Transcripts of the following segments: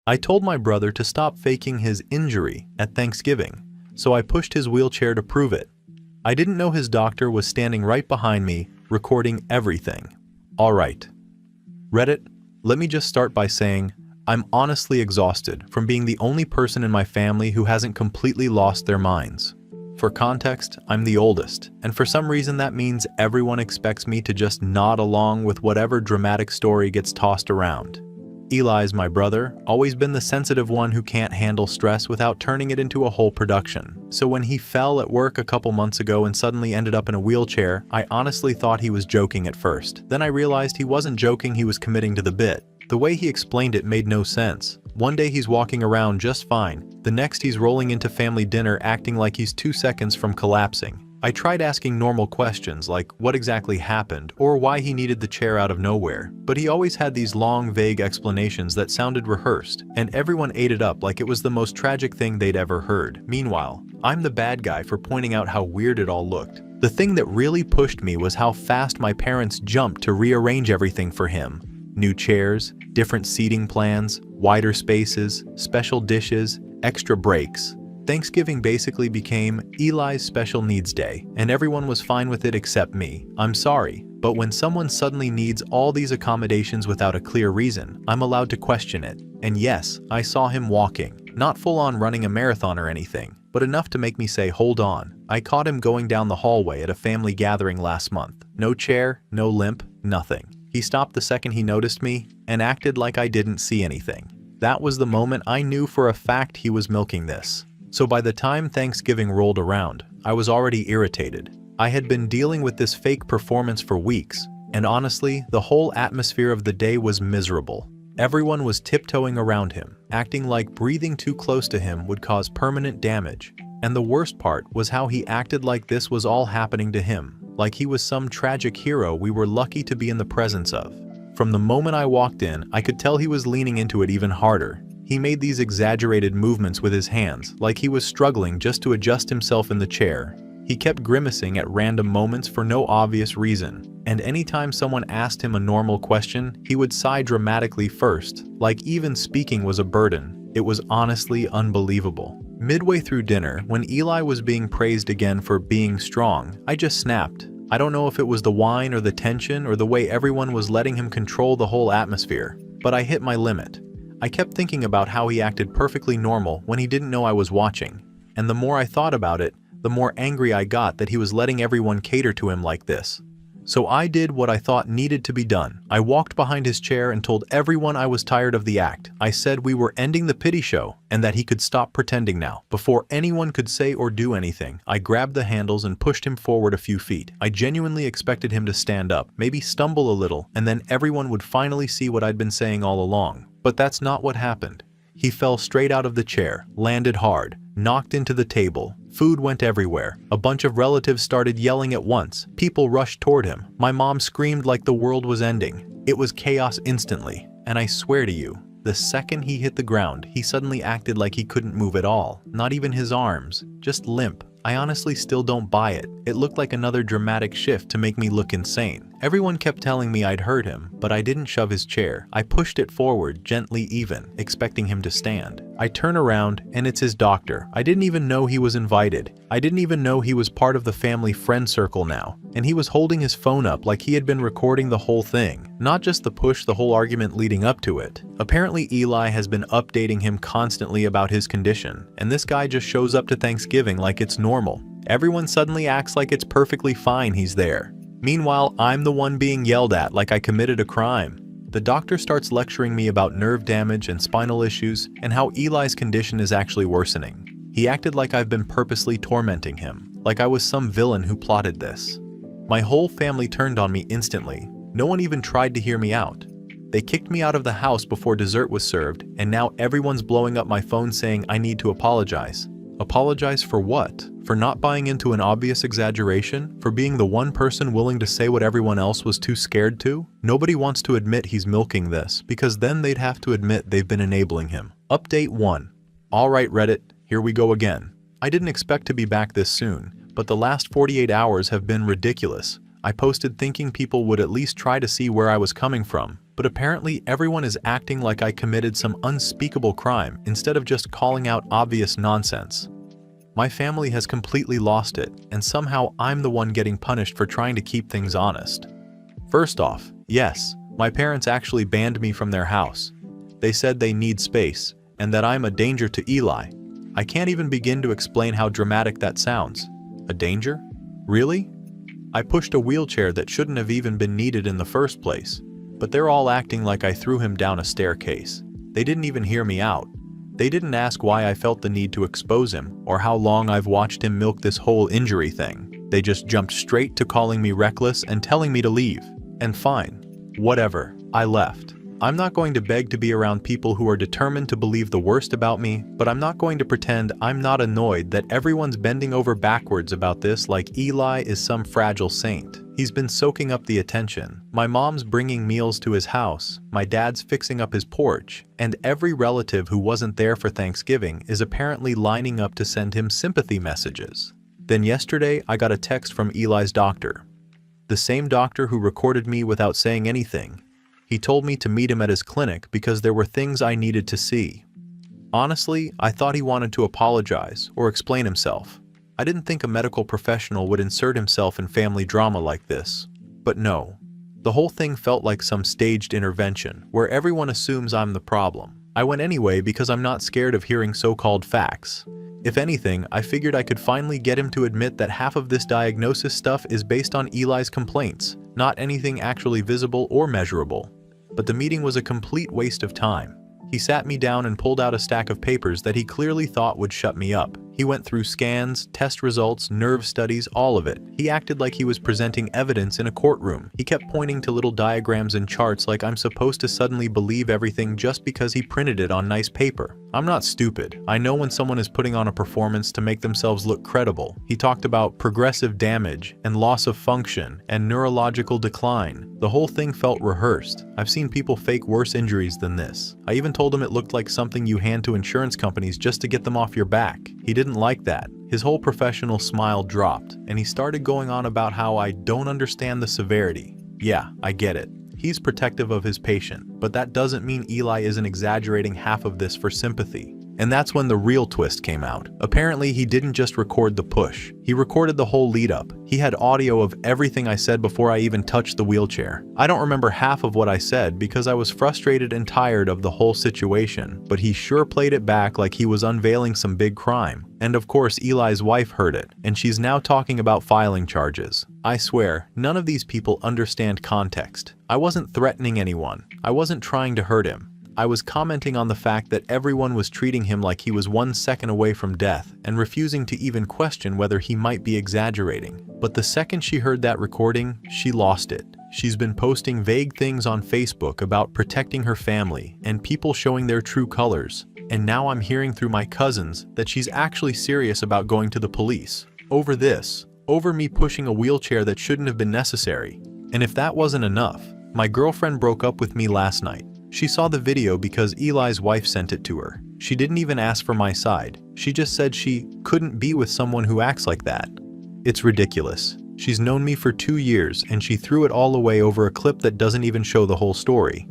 I told my brother to stop faking his injury at Thanksgiving, so I pushed his wheelchair to prove it. I didn't know his doctor was standing right behind me, recording everything. Alright. Reddit, let me just start by saying, I'm honestly exhausted from being the only person in my family who hasn't completely lost their minds. For context, I'm the oldest, and for some reason that means everyone expects me to just nod along with whatever dramatic story gets tossed around. Eli's my brother, always been the sensitive one who can't handle stress without turning it into a whole production. So when he fell at work a couple months ago and suddenly ended up in a wheelchair, I honestly thought he was joking at first. Then I realized he wasn't joking, he was committing to the bit. The way he explained it made no sense. One day he's walking around just fine, the next he's rolling into family dinner acting like he's 2 seconds from collapsing. I tried asking normal questions like what exactly happened or why he needed the chair out of nowhere, but he always had these long, vague explanations that sounded rehearsed, and everyone ate it up like it was the most tragic thing they'd ever heard. Meanwhile, I'm the bad guy for pointing out how weird it all looked. The thing that really pushed me was how fast my parents jumped to rearrange everything for him. New chairs, different seating plans, wider spaces, special dishes, extra breaks. Thanksgiving basically became Eli's special needs day, and everyone was fine with it except me. I'm sorry, but when someone suddenly needs all these accommodations without a clear reason, I'm allowed to question it. And yes, I saw him walking, not full-on running a marathon or anything, but enough to make me say, hold on. I caught him going down the hallway at a family gathering last month. No chair, no limp, nothing. He stopped the second he noticed me and acted like I didn't see anything. That was the moment I knew for a fact he was milking this. So by the time Thanksgiving rolled around, I was already irritated. I had been dealing with this fake performance for weeks, and honestly, the whole atmosphere of the day was miserable. Everyone was tiptoeing around him, acting like breathing too close to him would cause permanent damage. And the worst part was how he acted like this was all happening to him, like he was some tragic hero we were lucky to be in the presence of. From the moment I walked in, I could tell he was leaning into it even harder. He made these exaggerated movements with his hands, like he was struggling just to adjust himself in the chair. He kept grimacing at random moments for no obvious reason, and anytime someone asked him a normal question, he would sigh dramatically first, like even speaking was a burden. It was honestly unbelievable. Midway through dinner, when Eli was being praised again for being strong, I just snapped. I don't know if it was the wine or the tension or the way everyone was letting him control the whole atmosphere, but I hit my limit. I kept thinking about how he acted perfectly normal when he didn't know I was watching, and the more I thought about it, the more angry I got that he was letting everyone cater to him like this. So I did what I thought needed to be done. I walked behind his chair and told everyone I was tired of the act. I said we were ending the pity show and that he could stop pretending now. Before anyone could say or do anything, I grabbed the handles and pushed him forward a few feet. I genuinely expected him to stand up, maybe stumble a little, and then everyone would finally see what I'd been saying all along. But that's not what happened. He fell straight out of the chair, landed hard, knocked into the table. Food went everywhere. A bunch of relatives started yelling at once. People rushed toward him. My mom screamed like the world was ending. It was chaos instantly. And I swear to you, the second he hit the ground, he suddenly acted like he couldn't move at all. Not even his arms, just limp. I honestly still don't buy it. It looked like another dramatic shift to make me look insane. Everyone kept telling me I'd hurt him, but I didn't shove his chair. I pushed it forward, gently even, expecting him to stand. I turn around, and it's his doctor. I didn't even know he was invited. I didn't even know he was part of the family friend circle now. And he was holding his phone up like he had been recording the whole thing. Not just the push, the whole argument leading up to it. Apparently Eli has been updating him constantly about his condition, and this guy just shows up to Thanksgiving like it's normal. Everyone suddenly acts like it's perfectly fine he's there. Meanwhile, I'm the one being yelled at like I committed a crime. The doctor starts lecturing me about nerve damage and spinal issues and how Eli's condition is actually worsening. He acted like I've been purposely tormenting him, like I was some villain who plotted this. My whole family turned on me instantly. No one even tried to hear me out. They kicked me out of the house before dessert was served, and now everyone's blowing up my phone saying I need to apologize. Apologize for what? For not buying into an obvious exaggeration? For being the one person willing to say what everyone else was too scared to? Nobody wants to admit he's milking this, because then they'd have to admit they've been enabling him. Update 1. Alright Reddit, here we go again. I didn't expect to be back this soon, but the last 48 hours have been ridiculous. I posted thinking people would at least try to see where I was coming from, but apparently everyone is acting like I committed some unspeakable crime instead of just calling out obvious nonsense. My family has completely lost it, and somehow I'm the one getting punished for trying to keep things honest. First off, yes, my parents actually banned me from their house. They said they need space, and that I'm a danger to Eli. I can't even begin to explain how dramatic that sounds. A danger? Really? I pushed a wheelchair that shouldn't have even been needed in the first place, but they're all acting like I threw him down a staircase. They didn't even hear me out. They didn't ask why I felt the need to expose him or how long I've watched him milk this whole injury thing. They just jumped straight to calling me reckless and telling me to leave. And fine. Whatever. I left. I'm not going to beg to be around people who are determined to believe the worst about me, but I'm not going to pretend I'm not annoyed that everyone's bending over backwards about this like Eli is some fragile saint. He's been soaking up the attention. My mom's bringing meals to his house, my dad's fixing up his porch, and every relative who wasn't there for Thanksgiving is apparently lining up to send him sympathy messages. Then yesterday, I got a text from Eli's doctor. The same doctor who recorded me without saying anything. He told me to meet him at his clinic because there were things I needed to see. Honestly, I thought he wanted to apologize or explain himself. I didn't think a medical professional would insert himself in family drama like this. But no. The whole thing felt like some staged intervention where everyone assumes I'm the problem. I went anyway because I'm not scared of hearing so-called facts. If anything, I figured I could finally get him to admit that half of this diagnosis stuff is based on Eli's complaints, not anything actually visible or measurable. But the meeting was a complete waste of time. He sat me down and pulled out a stack of papers that he clearly thought would shut me up. He went through scans, test results, nerve studies, all of it. He acted like he was presenting evidence in a courtroom. He kept pointing to little diagrams and charts like I'm supposed to suddenly believe everything just because he printed it on nice paper. I'm not stupid. I know when someone is putting on a performance to make themselves look credible. He talked about progressive damage and loss of function and neurological decline. The whole thing felt rehearsed. I've seen people fake worse injuries than this. I even told him it looked like something you hand to insurance companies just to get them off your back. He didn't like that. His whole professional smile dropped, and he started going on about how I don't understand the severity. Yeah, I get it. He's protective of his patient, but that doesn't mean Eli isn't exaggerating half of this for sympathy. And that's when the real twist came out. Apparently, he didn't just record the push. He recorded the whole lead-up. He had audio of everything I said before I even touched the wheelchair. I don't remember half of what I said because I was frustrated and tired of the whole situation, but he sure played it back like he was unveiling some big crime. And of course, Eli's wife heard it, and she's now talking about filing charges. I swear, none of these people understand context. I wasn't threatening anyone. I wasn't trying to hurt him. I was commenting on the fact that everyone was treating him like he was 1 second away from death and refusing to even question whether he might be exaggerating. But the second she heard that recording, she lost it. She's been posting vague things on Facebook about protecting her family and people showing their true colors. And now I'm hearing through my cousins that she's actually serious about going to the police. Over this. Over me pushing a wheelchair that shouldn't have been necessary. And if that wasn't enough, my girlfriend broke up with me last night. She saw the video because Eli's wife sent it to her. She didn't even ask for my side. She just said she couldn't be with someone who acts like that. It's ridiculous. She's known me for 2 years and she threw it all away over a clip that doesn't even show the whole story.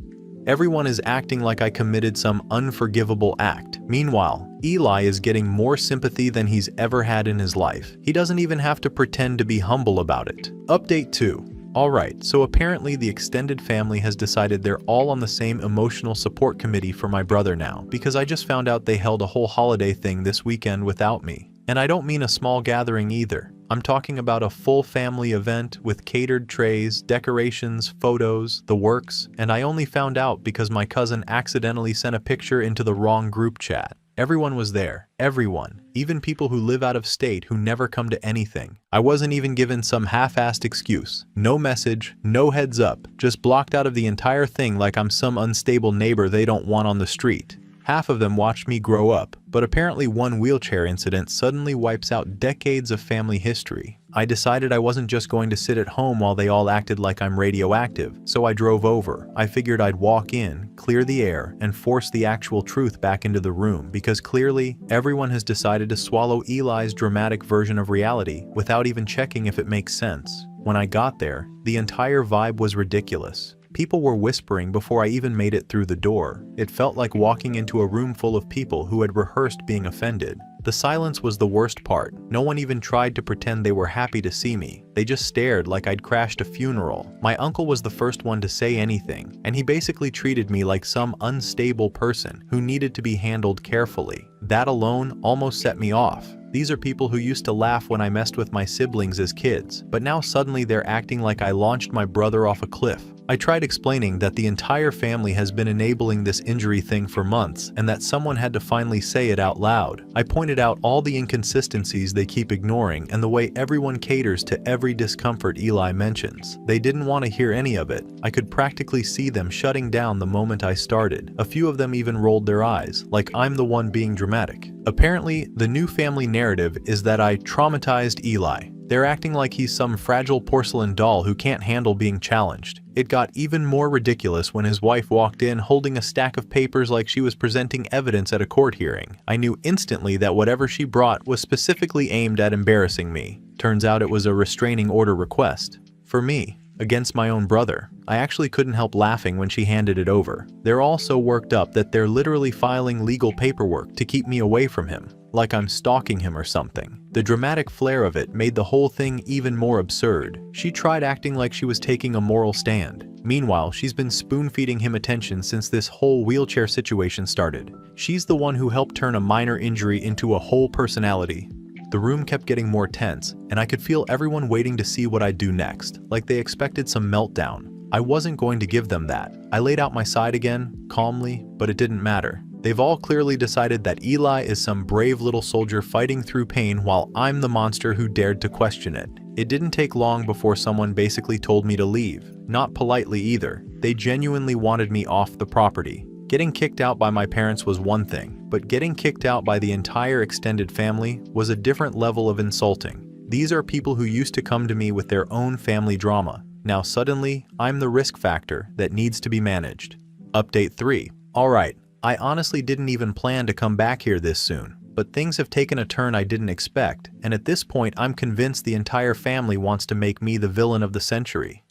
Everyone is acting like I committed some unforgivable act. Meanwhile, Eli is getting more sympathy than he's ever had in his life. He doesn't even have to pretend to be humble about it. Update 2. Alright, so apparently the extended family has decided they're all on the same emotional support committee for my brother now, because I just found out they held a whole holiday thing this weekend without me. And I don't mean a small gathering either. I'm talking about a full family event with catered trays, decorations, photos, the works, and I only found out because my cousin accidentally sent a picture into the wrong group chat. Everyone was there. Everyone. Even people who live out of state who never come to anything. I wasn't even given some half-assed excuse. No message, no heads up, just blocked out of the entire thing like I'm some unstable neighbor they don't want on the street. Half of them watched me grow up, but apparently one wheelchair incident suddenly wipes out decades of family history. I decided I wasn't just going to sit at home while they all acted like I'm radioactive, so I drove over. I figured I'd walk in, clear the air, and force the actual truth back into the room because clearly, everyone has decided to swallow Eli's dramatic version of reality without even checking if it makes sense. When I got there, the entire vibe was ridiculous. People were whispering before I even made it through the door. It felt like walking into a room full of people who had rehearsed being offended. The silence was the worst part. No one even tried to pretend they were happy to see me. They just stared like I'd crashed a funeral. My uncle was the first one to say anything, and he basically treated me like some unstable person who needed to be handled carefully. That alone almost set me off. These are people who used to laugh when I messed with my siblings as kids, but now suddenly they're acting like I launched my brother off a cliff. I tried explaining that the entire family has been enabling this injury thing for months and that someone had to finally say it out loud. I pointed out all the inconsistencies they keep ignoring and the way everyone caters to every discomfort Eli mentions. They didn't want to hear any of it. I could practically see them shutting down the moment I started. A few of them even rolled their eyes, like I'm the one being dramatic. Apparently, the new family narrative is that I traumatized Eli. They're acting like he's some fragile porcelain doll who can't handle being challenged. It got even more ridiculous when his wife walked in holding a stack of papers like she was presenting evidence at a court hearing. I knew instantly that whatever she brought was specifically aimed at embarrassing me. Turns out it was a restraining order request. For me, against my own brother. I actually couldn't help laughing when she handed it over. They're all so worked up that they're literally filing legal paperwork to keep me away from him, like I'm stalking him or something. The dramatic flair of it made the whole thing even more absurd. She tried acting like she was taking a moral stand. Meanwhile, she's been spoon-feeding him attention since this whole wheelchair situation started. She's the one who helped turn a minor injury into a whole personality. The room kept getting more tense, and I could feel everyone waiting to see what I'd do next, like they expected some meltdown. I wasn't going to give them that. I laid out my side again, calmly, but it didn't matter. They've all clearly decided that Eli is some brave little soldier fighting through pain while I'm the monster who dared to question it. It didn't take long before someone basically told me to leave. Not politely either. They genuinely wanted me off the property. Getting kicked out by my parents was one thing, but getting kicked out by the entire extended family was a different level of insulting. These are people who used to come to me with their own family drama. Now suddenly, I'm the risk factor that needs to be managed. Update 3. Alright, I honestly didn't even plan to come back here this soon, but things have taken a turn I didn't expect, and at this point I'm convinced the entire family wants to make me the villain of the century.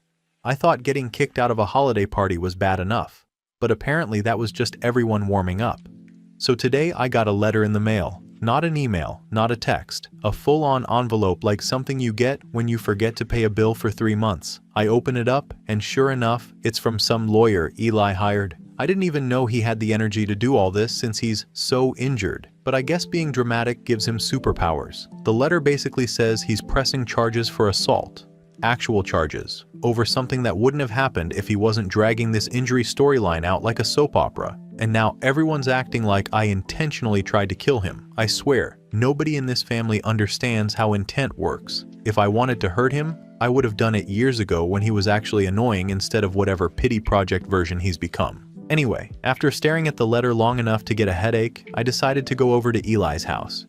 I thought getting kicked out of a holiday party was bad enough, but apparently that was just everyone warming up. So today I got a letter in the mail. Not an email, not a text. A full-on envelope like something you get when you forget to pay a bill for 3 months. I open it up, and sure enough, it's from some lawyer Eli hired. I didn't even know he had the energy to do all this since he's so injured. But I guess being dramatic gives him superpowers. The letter basically says he's pressing charges for assault. Actual charges, over something that wouldn't have happened if he wasn't dragging this injury storyline out like a soap opera. And now everyone's acting like I intentionally tried to kill him. I swear, nobody in this family understands how intent works. If I wanted to hurt him, I would have done it years ago when he was actually annoying instead of whatever pity project version he's become. Anyway, after staring at the letter long enough to get a headache, I decided to go over to Eli's house.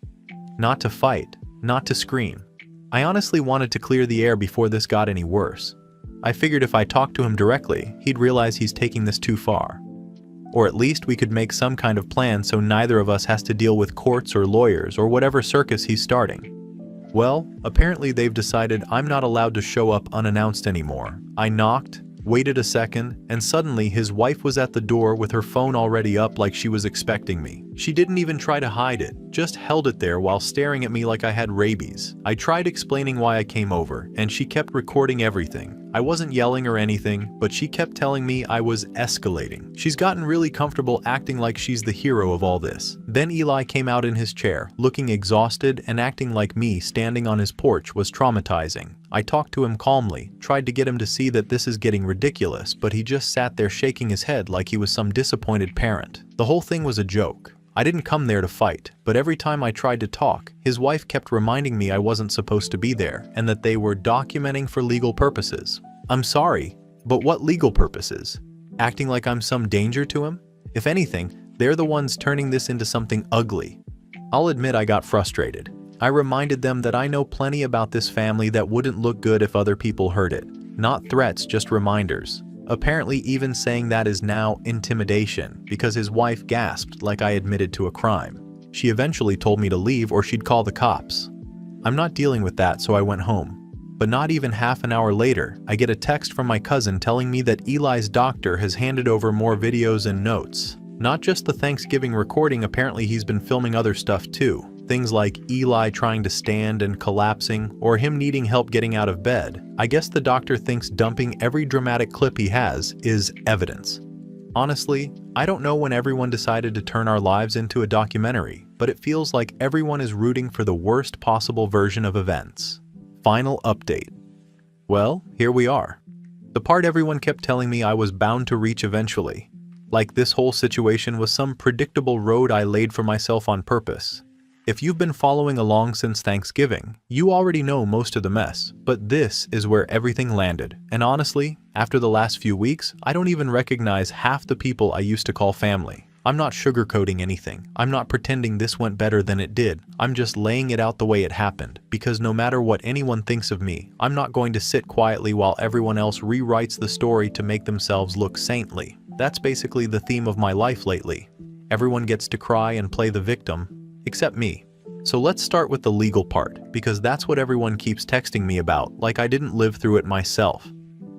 Not to fight, not to scream. I honestly wanted to clear the air before this got any worse. I figured if I talked to him directly, he'd realize he's taking this too far. Or at least we could make some kind of plan so neither of us has to deal with courts or lawyers or whatever circus he's starting. Well, apparently they've decided I'm not allowed to show up unannounced anymore. I knocked, waited a second, and suddenly his wife was at the door with her phone already up like she was expecting me. She didn't even try to hide it, just held it there while staring at me like I had rabies. I tried explaining why I came over, and she kept recording everything. I wasn't yelling or anything, but she kept telling me I was escalating. She's gotten really comfortable acting like she's the hero of all this. Then Eli came out in his chair, looking exhausted and acting like me standing on his porch was traumatizing. I talked to him calmly, tried to get him to see that this is getting ridiculous, but he just sat there shaking his head like he was some disappointed parent. The whole thing was a joke. I didn't come there to fight, but every time I tried to talk, his wife kept reminding me I wasn't supposed to be there and that they were documenting for legal purposes. I'm sorry, but what legal purposes? Acting like I'm some danger to him? If anything, they're the ones turning this into something ugly. I'll admit I got frustrated. I reminded them that I know plenty about this family that wouldn't look good if other people heard it. Not threats, just reminders. Apparently even saying that is now intimidation because his wife gasped like I admitted to a crime. She eventually told me to leave or she'd call the cops. I'm not dealing with that, so I went home. But not even half an hour later, I get a text from my cousin telling me that Eli's doctor has handed over more videos and notes. Not just the Thanksgiving recording, apparently he's been filming other stuff too. Things like Eli trying to stand and collapsing, or him needing help getting out of bed. I guess the doctor thinks dumping every dramatic clip he has is evidence. Honestly, I don't know when everyone decided to turn our lives into a documentary, but it feels like everyone is rooting for the worst possible version of events. Final update. Well, here we are. The part everyone kept telling me I was bound to reach eventually. Like this whole situation was some predictable road I laid for myself on purpose. If you've been following along since Thanksgiving, you already know most of the mess, but this is where everything landed. And honestly, after the last few weeks, I don't even recognize half the people I used to call family. I'm not sugarcoating anything. I'm not pretending this went better than it did. I'm just laying it out the way it happened, because no matter what anyone thinks of me, I'm not going to sit quietly while everyone else rewrites the story to make themselves look saintly. That's basically the theme of my life lately. Everyone gets to cry and play the victim, except me. So let's start with the legal part, because that's what everyone keeps texting me about, like I didn't live through it myself.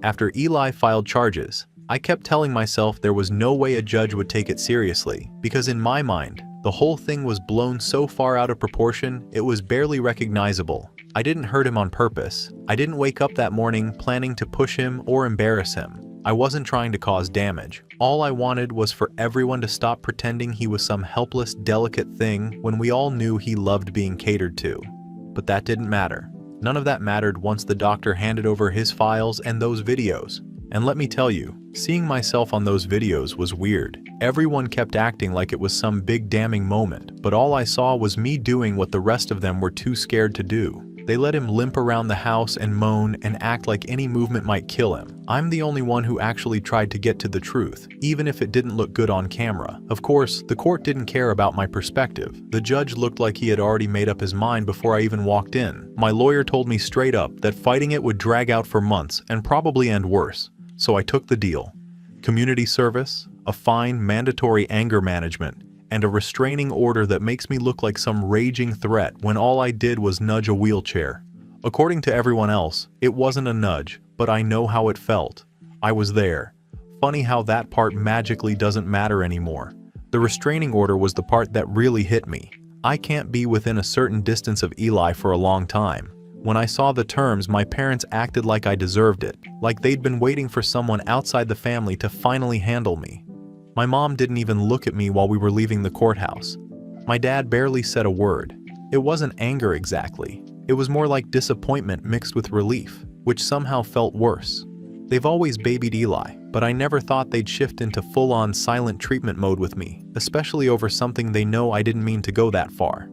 After Eli filed charges, I kept telling myself there was no way a judge would take it seriously, because in my mind, the whole thing was blown so far out of proportion, it was barely recognizable. I didn't hurt him on purpose. I didn't wake up that morning planning to push him or embarrass him. I wasn't trying to cause damage. All I wanted was for everyone to stop pretending he was some helpless, delicate thing when we all knew he loved being catered to. But that didn't matter. None of that mattered once the doctor handed over his files and those videos. And let me tell you, seeing myself on those videos was weird. Everyone kept acting like it was some big damning moment, but all I saw was me doing what the rest of them were too scared to do. They let him limp around the house and moan and act like any movement might kill him. I'm the only one who actually tried to get to the truth, even if it didn't look good on camera. Of course, the court didn't care about my perspective. The judge looked like he had already made up his mind before I even walked in. My lawyer told me straight up that fighting it would drag out for months and probably end worse. So I took the deal. Community service, a fine, mandatory anger management, and a restraining order that makes me look like some raging threat when all I did was nudge a wheelchair. According to everyone else, it wasn't a nudge, but I know how it felt. I was there. Funny how that part magically doesn't matter anymore. The restraining order was the part that really hit me. I can't be within a certain distance of Eli for a long time. When I saw the terms, my parents acted like I deserved it, like they'd been waiting for someone outside the family to finally handle me. My mom didn't even look at me while we were leaving the courthouse. My dad barely said a word. It wasn't anger exactly. It was more like disappointment mixed with relief, which somehow felt worse. They've always babied Eli, but I never thought they'd shift into full-on silent treatment mode with me, especially over something they know I didn't mean to go that far.